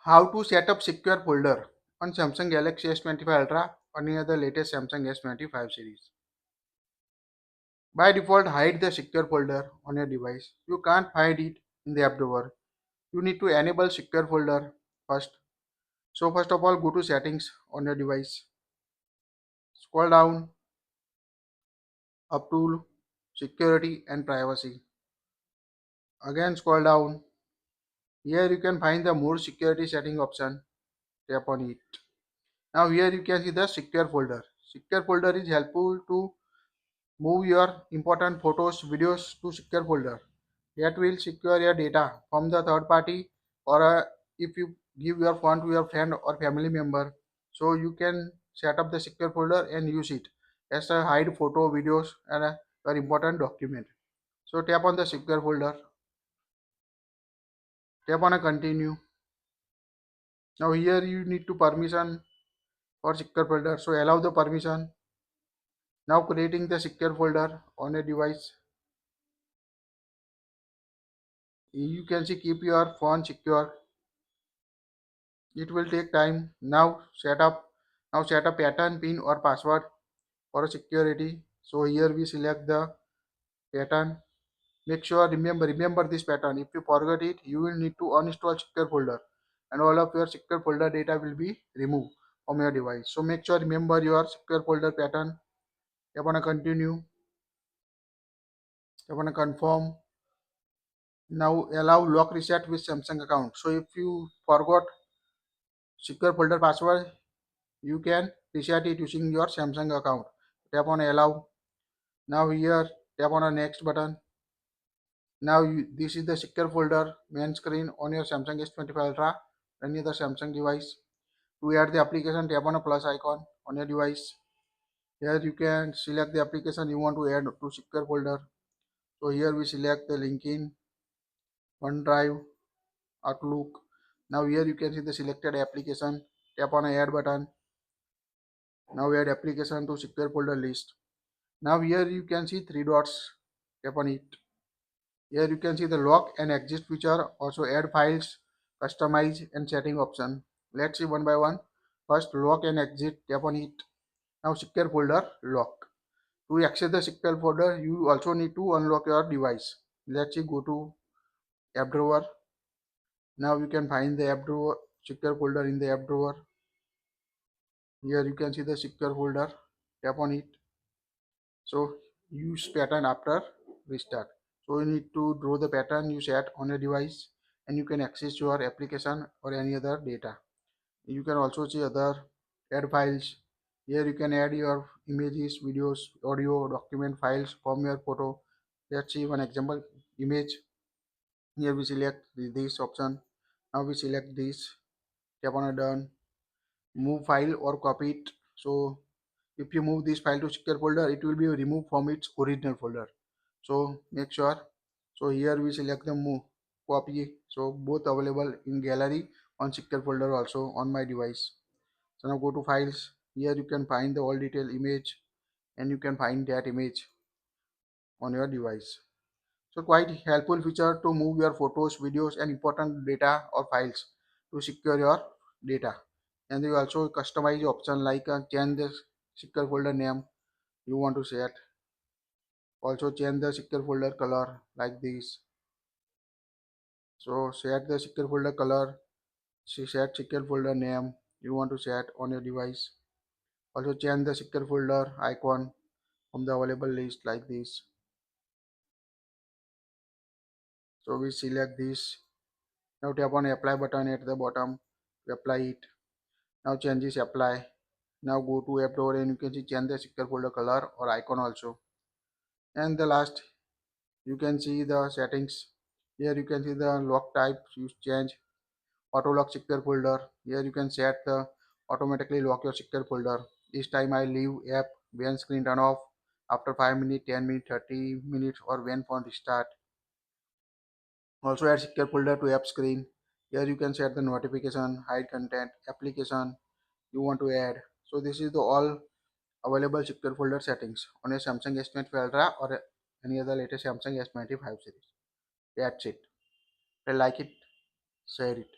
How to set up secure folder on Samsung Galaxy S25 Ultra or any other latest Samsung S25 series. By default, hide the secure folder on your device. You can't find it in the app drawer. You need to enable secure folder first. So first of all, go to settings on your device. Scroll down up to security and privacy. Again scroll down. Here you can find the more security setting option. Tap on it. Now here you can see the secure folder. Secure folder is helpful to move your important photos, videos to secure folder. That will secure your data from the third party or if you give your phone to your friend or family member. So you can set up the secure folder and use it as a hide photo, videos and your important document. So tap on the secure folder, tap on a continue. Now here you need to permission for secure folder. So allow the permission. Now creating the secure folder on a device. You can see keep your phone secure. It will take time. Now set up pattern, pin or password for security. So here we select the pattern. Make sure remember this pattern. If you forget it, you will need to uninstall secure folder and all of your secure folder data will be removed from your device. So make sure remember your secure folder pattern. You want to continue. You want to confirm. Now allow lock reset with Samsung account. So if you forgot secure folder password, you can reset it using your Samsung account. Tap on allow. Now here tap on a next button. Now this is the secure folder main screen on your Samsung S25 Ultra, any other Samsung device. To add the application, tap on a plus icon on your device. Here you can select the application you want to add to secure folder. So here we select the LinkedIn, OneDrive, Outlook. Now here you can see the selected application. Tap on a add button. Now add application to secure folder list. Now here you can see three dots. Tap on it. Here you can see the lock and exit feature, also add files, customize and setting option. Let's see one by one. First lock and exit, tap on it. Now secure folder lock. To access the secure folder, you also need to unlock your device. Let's see, go to app drawer. Now you can find the app drawer, secure folder in the app drawer. Here you can see the secure folder, tap on it. So use pattern after restart. So you need to draw the pattern you set on a device and you can access your application or any other data. You can also see other add files. Here you can add your images, videos, audio, document files from your photo. Let's see one example image. Here we select this option. Now we select this, tap on a done, move file or copy it. So if you move this file to secure folder, it will be removed from its original folder. So make sure. So here we select the move copy. So both available in gallery on secure folder also on my device. So now go to files. Here you can find the all detail image and you can find that image on your device. So quite helpful feature to move your photos, videos and important data or files to secure your data. And you also customize the option like change the secure folder name you want to set. Also change the secure folder color like this. So set the secure folder color, set secure folder name you want to set on your device. Also change the secure folder icon from the available list like this. So we select this. Now tap on apply button at the bottom to apply it. Now changes apply. Now go to app drawer and you can see change the secure folder color or icon also. And the last you can see the settings. Here you can see the lock type you change, auto lock secure folder. Here you can set the automatically lock your secure folder. Each time I leave app, when screen turn off, after 5 minutes, 10 minutes, 30 minutes or when phone restart. Also add secure folder to app screen. Here you can set the notification, hide content, application you want to add. So this is the all available secure folder settings on a Samsung S25 Ultra or any other latest Samsung S25 series. That's it. If you like it, share it.